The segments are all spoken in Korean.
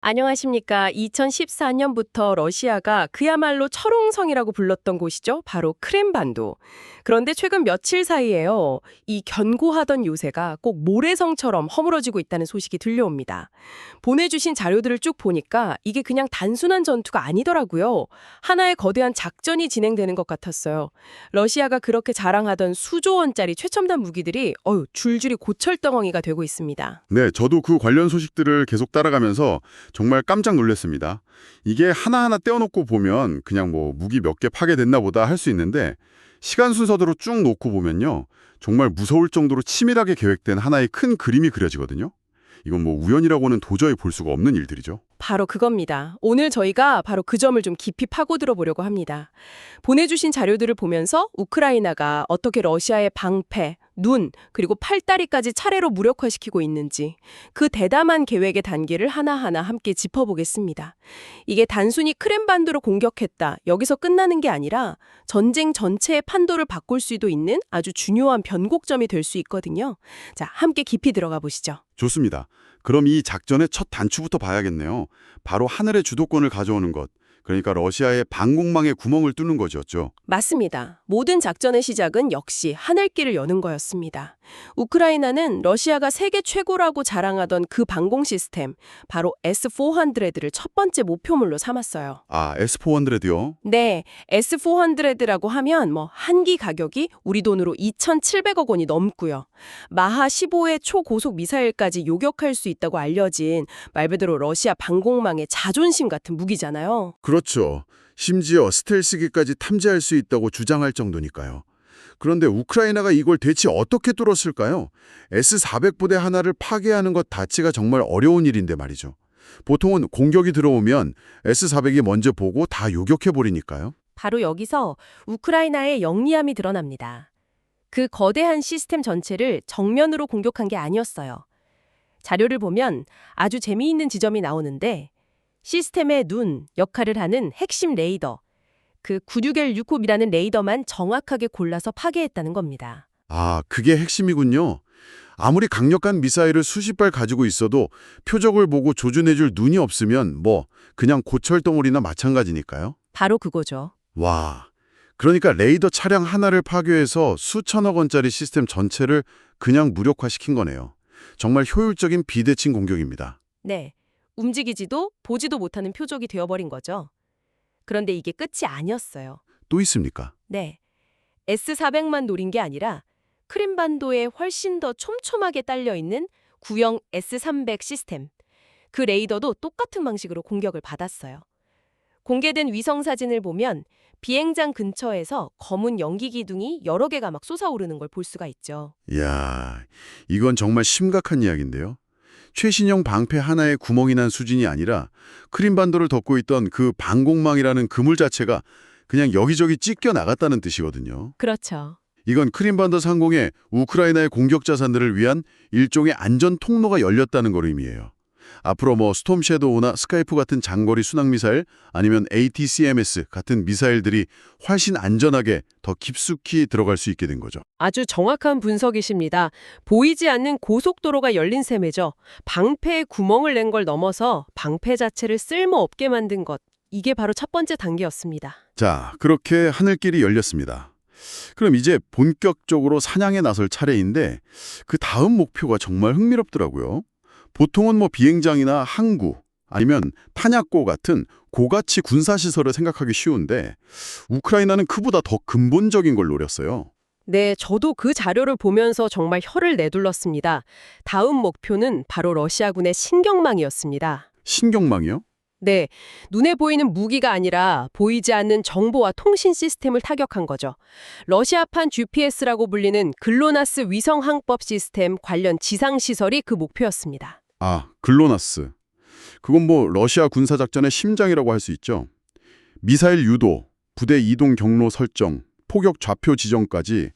안녕하십니까. 2014년부터 러시아가 그야말로 철옹성이라고 불렀던 곳이죠. 바로 크렘반도. 그런데 최근 며칠 사이에요. 이 견고하던 요새가 꼭 모래성처럼 허물어지고 있다는 소식이 들려옵니다. 보내주신 자료들을 쭉 보니까 이게 그냥 단순한 전투가 아니더라고요. 하나의 거대한 작전이 진행되는 것 같았어요. 러시아가 그렇게 자랑하던 수조 원짜리 최첨단 무기들이 줄줄이 고철덩어리가 되고 있습니다. 네, 저도 그 관련 소식들을 계속 따라가면서 정말 깜짝 놀랐습니다. 이게 하나하나 떼어놓고 보면 그냥 뭐 무기 몇 개 파괴됐나 보다 할 수 있는데 시간 순서대로 쭉 놓고 보면요. 정말 무서울 정도로 치밀하게 계획된 하나의 큰 그림이 그려지거든요. 이건 뭐 우연이라고는 도저히 볼 수가 없는 일들이죠. 바로 그겁니다. 오늘 저희가 바로 그 점을 좀 깊이 파고들어 보려고 합니다. 보내주신 자료들을 보면서 우크라이나가 어떻게 러시아의 방패, 눈, 그리고 팔다리까지 차례로 무력화시키고 있는지 그 대담한 계획의 단계를 하나하나 함께 짚어보겠습니다. 이게 단순히 크렘반도를 공격했다, 여기서 끝나는 게 아니라 전쟁 전체의 판도를 바꿀 수도 있는 아주 중요한 변곡점이 될 수 있거든요. 자, 함께 깊이 들어가 보시죠. 좋습니다. 그럼 이 작전의 첫 단추부터 봐야겠네요. 바로 하늘의 주도권을 가져오는 것. 그러니까 러시아의 방공망에 구멍을 뚫는 것이었죠. 맞습니다. 모든 작전의 시작은 역시 하늘길을 여는 거였습니다. 우크라이나는 러시아가 세계 최고라고 자랑하던 그 방공 시스템, 바로 S-400를 첫 번째 목표물로 삼았어요. 아, S-400요? 네, S-400라고 하면 한 기 가격이 우리 돈으로 2,700억 원이 넘고요. 마하 15의 초고속 미사일까지 요격할 수 있다고 알려진 말 그대로 러시아 방공망의 자존심 같은 무기잖아요. 그렇죠. 심지어 스텔스기까지 탐지할 수 있다고 주장할 정도니까요. 그런데 우크라이나가 이걸 대체 어떻게 뚫었을까요? S-400 부대 하나를 파괴하는 것 자체가 정말 어려운 일인데 말이죠. 보통은 공격이 들어오면 S-400이 먼저 보고 다 요격해버리니까요. 바로 여기서 우크라이나의 영리함이 드러납니다. 그 거대한 시스템 전체를 정면으로 공격한 게 아니었어요. 자료를 보면 아주 재미있는 지점이 나오는데 시스템의 눈 역할을 하는 핵심 레이더, 그 96L6홉이라는 레이더만 정확하게 골라서 파괴했다는 겁니다. 아, 그게 핵심이군요. 아무리 강력한 미사일을 수십 발 가지고 있어도 표적을 보고 조준해줄 눈이 없으면 그냥 고철덩어리나 마찬가지니까요. 바로 그거죠. 와, 그러니까 레이더 차량 하나를 파괴해서 수천억 원짜리 시스템 전체를 그냥 무력화시킨 거네요. 정말 효율적인 비대칭 공격입니다. 네, 움직이지도 보지도 못하는 표적이 되어버린 거죠. 그런데 이게 끝이 아니었어요. 또 있습니까? 네, S-400만 노린 게 아니라 크림반도에 훨씬 더 촘촘하게 딸려있는 구형 S-300 시스템. 그 레이더도 똑같은 방식으로 공격을 받았어요. 공개된 위성 사진을 보면 비행장 근처에서 검은 연기 기둥이 여러 개가 막 솟아오르는 걸 볼 수가 있죠. 이야, 이건 정말 심각한 이야기인데요. 최신형 방패 하나에 구멍이 난 수준이 아니라 크림반도를 덮고 있던 그 방공망이라는 그물 자체가 그냥 여기저기 찢겨 나갔다는 뜻이거든요. 그렇죠. 이건 크림반도 상공에 우크라이나의 공격 자산들을 위한 일종의 안전 통로가 열렸다는 걸 의미해요. 앞으로 스톰 섀도우나 스카이프 같은 장거리 순항미사일 아니면 ATCMS 같은 미사일들이 훨씬 안전하게 더 깊숙이 들어갈 수 있게 된 거죠. 아주 정확한 분석이십니다. 보이지 않는 고속도로가 열린 셈이죠. 방패에 구멍을 낸 걸 넘어서 방패 자체를 쓸모없게 만든 것. 이게 바로 첫 번째 단계였습니다. 자, 그렇게 하늘길이 열렸습니다. 그럼 이제 본격적으로 사냥에 나설 차례인데 그 다음 목표가 정말 흥미롭더라고요. 보통은 비행장이나 항구 아니면 탄약고 같은 고가치 군사시설을 생각하기 쉬운데 우크라이나는 그보다 더 근본적인 걸 노렸어요. 네, 저도 그 자료를 보면서 정말 혀를 내둘렀습니다. 다음 목표는 바로 러시아군의 신경망이었습니다. 신경망이요? 네, 눈에 보이는 무기가 아니라 보이지 않는 정보와 통신 시스템을 타격한 거죠. 러시아판 GPS라고 불리는 글로나스 위성항법 시스템 관련 지상시설이 그 목표였습니다. 아, 글로나스. 그건 러시아 군사작전의 심장이라고 할 수 있죠. 미사일 유도, 부대 이동 경로 설정, 포격 좌표 지정까지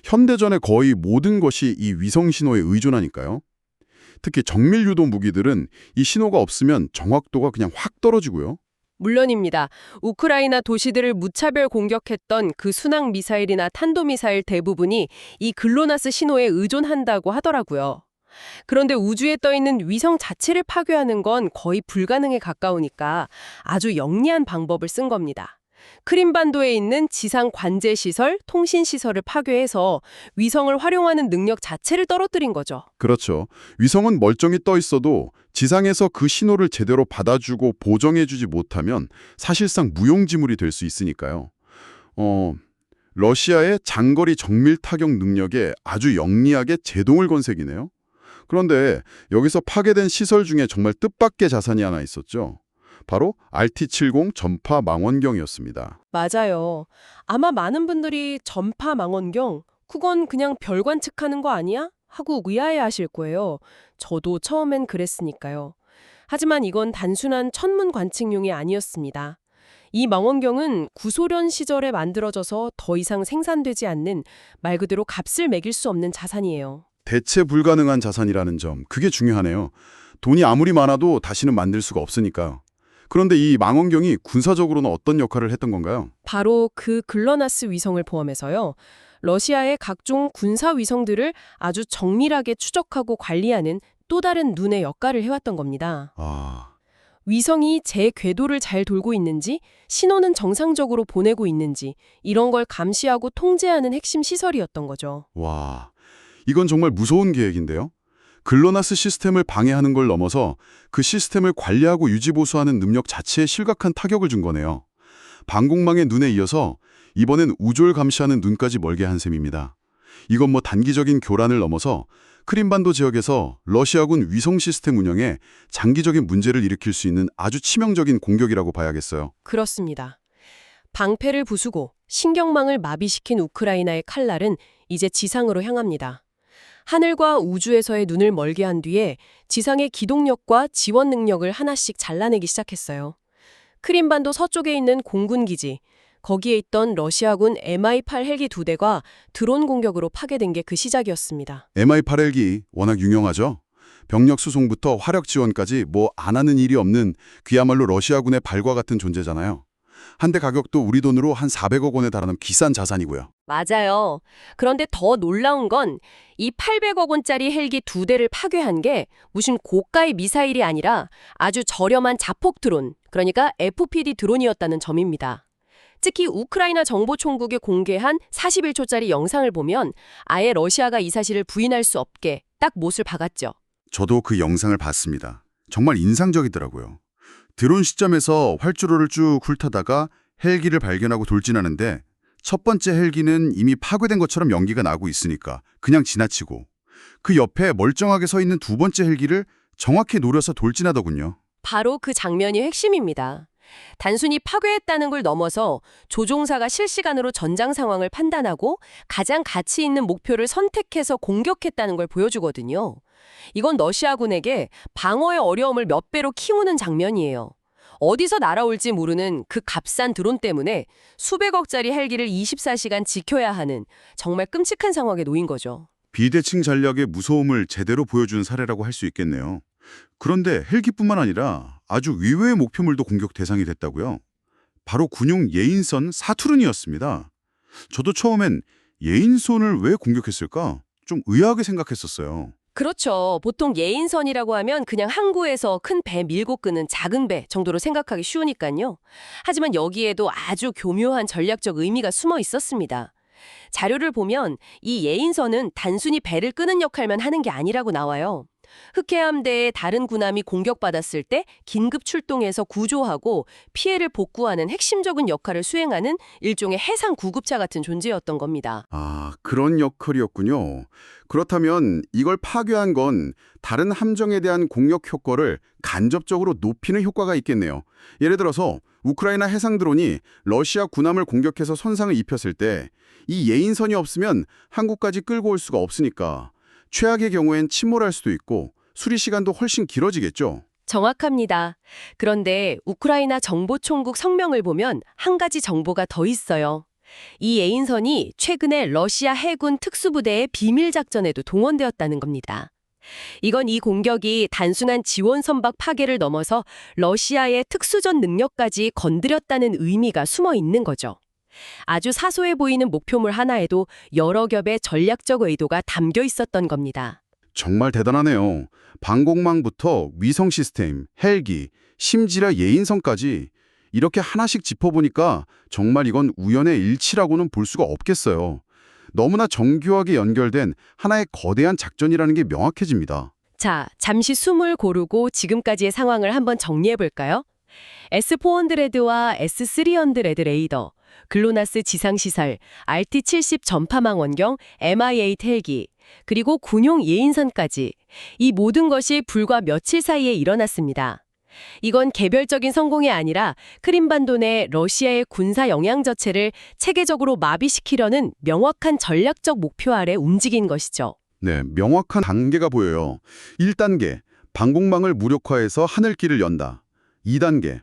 현대전의 거의 모든 것이 이 위성 신호에 의존하니까요. 특히 정밀 유도 무기들은 이 신호가 없으면 정확도가 그냥 확 떨어지고요. 물론입니다. 우크라이나 도시들을 무차별 공격했던 그 순항 미사일이나 탄도미사일 대부분이 이 글로나스 신호에 의존한다고 하더라고요. 그런데 우주에 떠 있는 위성 자체를 파괴하는 건 거의 불가능에 가까우니까 아주 영리한 방법을 쓴 겁니다. 크림반도에 있는 지상 관제 시설, 통신 시설을 파괴해서 위성을 활용하는 능력 자체를 떨어뜨린 거죠. 그렇죠. 위성은 멀쩡히 떠 있어도 지상에서 그 신호를 제대로 받아주고 보정해주지 못하면 사실상 무용지물이 될 수 있으니까요. 러시아의 장거리 정밀 타격 능력에 아주 영리하게 제동을 건 셈이네요. 그런데 여기서 파괴된 시설 중에 정말 뜻밖의 자산이 하나 있었죠. 바로 RT-70 전파 망원경이었습니다. 맞아요. 아마 많은 분들이 전파 망원경, 그건 그냥 별 관측하는 거 아니야? 하고 의아해하실 거예요. 저도 처음엔 그랬으니까요. 하지만 이건 단순한 천문 관측용이 아니었습니다. 이 망원경은 구소련 시절에 만들어져서 더 이상 생산되지 않는 말 그대로 값을 매길 수 없는 자산이에요. 대체 불가능한 자산이라는 점, 그게 중요하네요. 돈이 아무리 많아도 다시는 만들 수가 없으니까요. 그런데 이 망원경이 군사적으로는 어떤 역할을 했던 건가요? 바로 그 글러나스 위성을 포함해서요. 러시아의 각종 군사 위성들을 아주 정밀하게 추적하고 관리하는 또 다른 눈의 역할을 해왔던 겁니다. 위성이 제 궤도를 잘 돌고 있는지, 신호는 정상적으로 보내고 있는지 이런 걸 감시하고 통제하는 핵심 시설이었던 거죠. 와, 이건 정말 무서운 계획인데요. 글로나스 시스템을 방해하는 걸 넘어서 그 시스템을 관리하고 유지보수하는 능력 자체에 실각한 타격을 준 거네요. 방공망의 눈에 이어서 이번엔 우졸 감시하는 눈까지 멀게 한 셈입니다. 이건 뭐 단기적인 교란을 넘어서 크림반도 지역에서 러시아군 위성 시스템 운영에 장기적인 문제를 일으킬 수 있는 아주 치명적인 공격이라고 봐야겠어요. 그렇습니다. 방패를 부수고 신경망을 마비시킨 우크라이나의 칼날은 이제 지상으로 향합니다. 하늘과 우주에서의 눈을 멀게 한 뒤에 지상의 기동력과 지원 능력을 하나씩 잘라내기 시작했어요. 크림반도 서쪽에 있는 공군기지, 거기에 있던 러시아군 Mi-8 헬기 2대가 드론 공격으로 파괴된 게 그 시작이었습니다. Mi-8 헬기 워낙 유명하죠? 병력 수송부터 화력 지원까지 뭐 안 하는 일이 없는 그야말로 러시아군의 발과 같은 존재잖아요. 한 대 가격도 우리 돈으로 한 400억 원에 달하는 비싼 자산이고요. 맞아요. 그런데 더 놀라운 건 이 800억 원짜리 헬기 2대를 파괴한 게 무슨 고가의 미사일이 아니라 아주 저렴한 자폭 드론, 그러니까 FPD 드론이었다는 점입니다. 특히 우크라이나 정보총국이 공개한 41초짜리 영상을 보면 아예 러시아가 이 사실을 부인할 수 없게 딱 못을 박았죠. 저도 그 영상을 봤습니다. 정말 인상적이더라고요. 드론 시점에서 활주로를 쭉 훑다가 헬기를 발견하고 돌진하는데 첫 번째 헬기는 이미 파괴된 것처럼 연기가 나고 있으니까 그냥 지나치고 그 옆에 멀쩡하게 서 있는 두 번째 헬기를 정확히 노려서 돌진하더군요. 바로 그 장면이 핵심입니다. 단순히 파괴했다는 걸 넘어서 조종사가 실시간으로 전장 상황을 판단하고 가장 가치 있는 목표를 선택해서 공격했다는 걸 보여주거든요. 이건 러시아군에게 방어의 어려움을 몇 배로 키우는 장면이에요. 어디서 날아올지 모르는 그 값싼 드론 때문에 수백억짜리 헬기를 24시간 지켜야 하는 정말 끔찍한 상황에 놓인 거죠. 비대칭 전략의 무서움을 제대로 보여준 사례라고 할 수 있겠네요. 그런데 헬기뿐만 아니라 아주 의외의 목표물도 공격 대상이 됐다고요. 바로 군용 예인선 사투른이었습니다. 저도 처음엔 예인선을 왜 공격했을까? 좀 의아하게 생각했었어요. 그렇죠. 보통 예인선이라고 하면 그냥 항구에서 큰 배 밀고 끄는 작은 배 정도로 생각하기 쉬우니까요. 하지만 여기에도 아주 교묘한 전략적 의미가 숨어 있었습니다. 자료를 보면 이 예인선은 단순히 배를 끄는 역할만 하는 게 아니라고 나와요. 흑해함대의 다른 군함이 공격받았을 때 긴급 출동해서 구조하고 피해를 복구하는 핵심적인 역할을 수행하는 일종의 해상 구급차 같은 존재였던 겁니다. 아, 그런 역할이었군요. 그렇다면 이걸 파괴한 건 다른 함정에 대한 공격 효과를 간접적으로 높이는 효과가 있겠네요. 예를 들어서 우크라이나 해상 드론이 러시아 군함을 공격해서 손상을 입혔을 때 이 예인선이 없으면 항구까지 끌고 올 수가 없으니까 최악의 경우엔 침몰할 수도 있고 수리 시간도 훨씬 길어지겠죠. 정확합니다. 그런데 우크라이나 정보총국 성명을 보면 한 가지 정보가 더 있어요. 이 예인선이 최근에 러시아 해군 특수부대의 비밀작전에도 동원되었다는 겁니다. 이건 이 공격이 단순한 지원 선박 파괴를 넘어서 러시아의 특수전 능력까지 건드렸다는 의미가 숨어 있는 거죠. 아주 사소해 보이는 목표물 하나에도 여러 겹의 전략적 의도가 담겨 있었던 겁니다. 정말 대단하네요. 방공망부터 위성 시스템, 헬기, 심지어 예인선까지 이렇게 하나씩 짚어보니까 정말 이건 우연의 일치라고는 볼 수가 없겠어요. 너무나 정교하게 연결된 하나의 거대한 작전이라는 게 명확해집니다. 자, 잠시 숨을 고르고 지금까지의 상황을 한번 정리해 볼까요? S-400와 S-300 레이더, 글로나스 지상시설, RT-70 전파망 원경, MI-8 헬기, 그리고 군용 예인선까지 이 모든 것이 불과 며칠 사이에 일어났습니다. 이건 개별적인 성공이 아니라 크림반도 내 러시아의 군사 영향저체를 체계적으로 마비시키려는 명확한 전략적 목표 아래 움직인 것이죠. 네, 명확한 단계가 보여요. 1단계, 방공망을 무력화해서 하늘길을 연다. 2단계,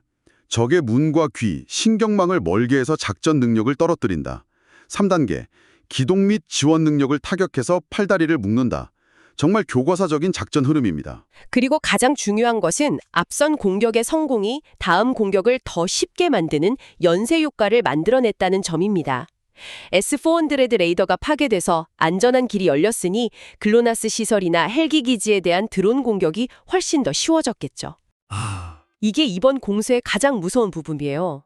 적의 문과 귀, 신경망을 멀게 해서 작전 능력을 떨어뜨린다. 3단계, 기동 및 지원 능력을 타격해서 팔다리를 묶는다. 정말 교과서적인 작전 흐름입니다. 그리고 가장 중요한 것은 앞선 공격의 성공이 다음 공격을 더 쉽게 만드는 연쇄 효과를 만들어냈다는 점입니다. S-400 레이더가 파괴돼서 안전한 길이 열렸으니 글로나스 시설이나 헬기 기지에 대한 드론 공격이 훨씬 더 쉬워졌겠죠. 이게 이번 공세의 가장 무서운 부분이에요.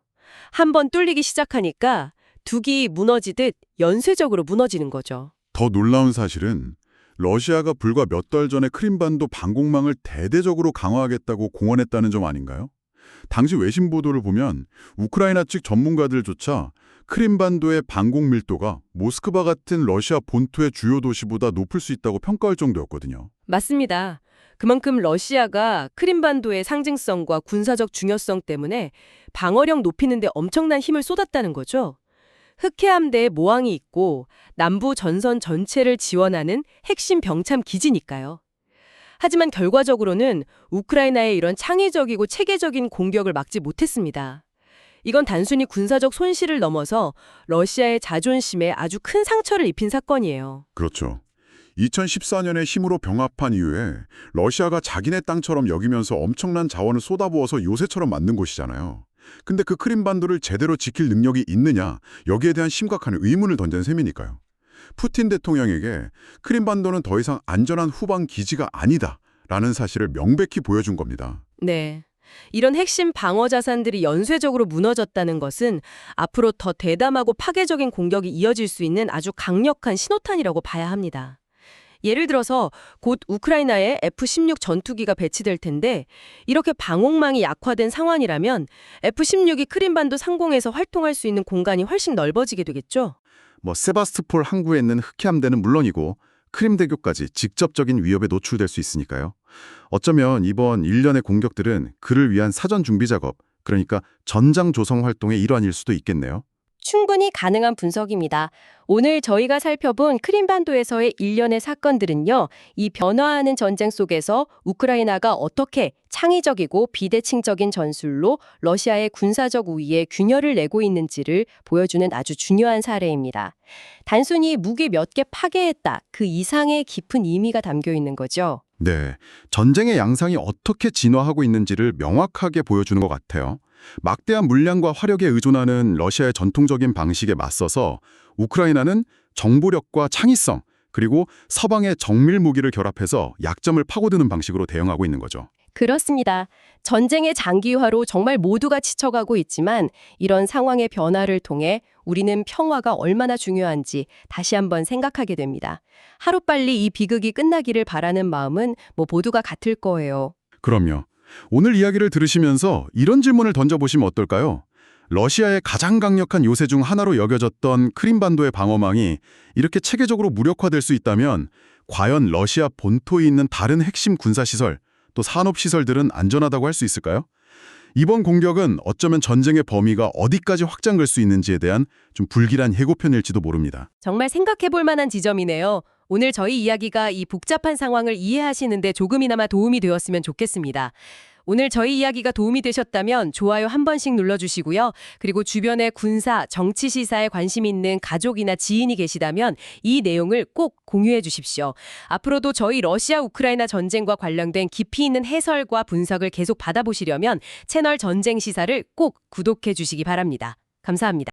한번 뚫리기 시작하니까 둑이 무너지듯 연쇄적으로 무너지는 거죠. 더 놀라운 사실은 러시아가 불과 몇 달 전에 크림반도 방공망을 대대적으로 강화하겠다고 공언했다는 점 아닌가요? 당시 외신 보도를 보면 우크라이나 측 전문가들조차 크림반도의 방공 밀도가 모스크바 같은 러시아 본토의 주요 도시보다 높을 수 있다고 평가할 정도였거든요. 맞습니다. 그만큼 러시아가 크림반도의 상징성과 군사적 중요성 때문에 방어력 높이는 데 엄청난 힘을 쏟았다는 거죠. 흑해함대에 모항이 있고 남부 전선 전체를 지원하는 핵심 병참 기지니까요. 하지만 결과적으로는 우크라이나의 이런 창의적이고 체계적인 공격을 막지 못했습니다. 이건 단순히 군사적 손실을 넘어서 러시아의 자존심에 아주 큰 상처를 입힌 사건이에요. 그렇죠. 2014년에 힘으로 병합한 이후에 러시아가 자기네 땅처럼 여기면서 엄청난 자원을 쏟아부어서 요새처럼 만든 곳이잖아요. 근데 그 크림반도를 제대로 지킬 능력이 있느냐, 여기에 대한 심각한 의문을 던진 셈이니까요. 푸틴 대통령에게 크림반도는 더 이상 안전한 후방 기지가 아니다라는 사실을 명백히 보여준 겁니다. 네. 이런 핵심 방어 자산들이 연쇄적으로 무너졌다는 것은 앞으로 더 대담하고 파괴적인 공격이 이어질 수 있는 아주 강력한 신호탄이라고 봐야 합니다. 예를 들어서 곧 우크라이나에 F-16 전투기가 배치될 텐데 이렇게 방공망이 약화된 상황이라면 F-16이 크림반도 상공에서 활동할 수 있는 공간이 훨씬 넓어지게 되겠죠? 세바스토폴 항구에 있는 흑해함대는 물론이고 크림대교까지 직접적인 위협에 노출될 수 있으니까요. 어쩌면 이번 일련의 공격들은 그를 위한 사전 준비 작업, 그러니까 전장 조성 활동의 일환일 수도 있겠네요. 충분히 가능한 분석입니다. 오늘 저희가 살펴본 크림반도에서의 일련의 사건들은요, 이 변화하는 전쟁 속에서 우크라이나가 어떻게 창의적이고 비대칭적인 전술로 러시아의 군사적 우위에 균열을 내고 있는지를 보여주는 아주 중요한 사례입니다. 단순히 무기 몇 개 파괴했다, 그 이상의 깊은 의미가 담겨 있는 거죠. 네, 전쟁의 양상이 어떻게 진화하고 있는지를 명확하게 보여주는 것 같아요. 막대한 물량과 화력에 의존하는 러시아의 전통적인 방식에 맞서서 우크라이나는 정보력과 창의성, 그리고 서방의 정밀 무기를 결합해서 약점을 파고드는 방식으로 대응하고 있는 거죠. 그렇습니다. 전쟁의 장기화로 정말 모두가 지쳐가고 있지만 이런 상황의 변화를 통해 우리는 평화가 얼마나 중요한지 다시 한번 생각하게 됩니다. 하루빨리 이 비극이 끝나기를 바라는 마음은 모두가 같을 거예요. 그럼요. 오늘 이야기를 들으시면서 이런 질문을 던져보시면 어떨까요? 러시아의 가장 강력한 요새 중 하나로 여겨졌던 크림반도의 방어망이 이렇게 체계적으로 무력화될 수 있다면 과연 러시아 본토에 있는 다른 핵심 군사시설, 또 산업시설들은 안전하다고 할 수 있을까요? 이번 공격은 어쩌면 전쟁의 범위가 어디까지 확장될 수 있는지에 대한 좀 불길한 예고편일지도 모릅니다. 정말 생각해 볼 만한 지점이네요. 오늘 저희 이야기가 이 복잡한 상황을 이해하시는데 조금이나마 도움이 되었으면 좋겠습니다. 오늘 저희 이야기가 도움이 되셨다면 좋아요 한 번씩 눌러주시고요. 그리고 주변에 군사, 정치 시사에 관심 있는 가족이나 지인이 계시다면 이 내용을 꼭 공유해 주십시오. 앞으로도 저희 러시아 우크라이나 전쟁과 관련된 깊이 있는 해설과 분석을 계속 받아보시려면 채널 전쟁 시사를 꼭 구독해 주시기 바랍니다. 감사합니다.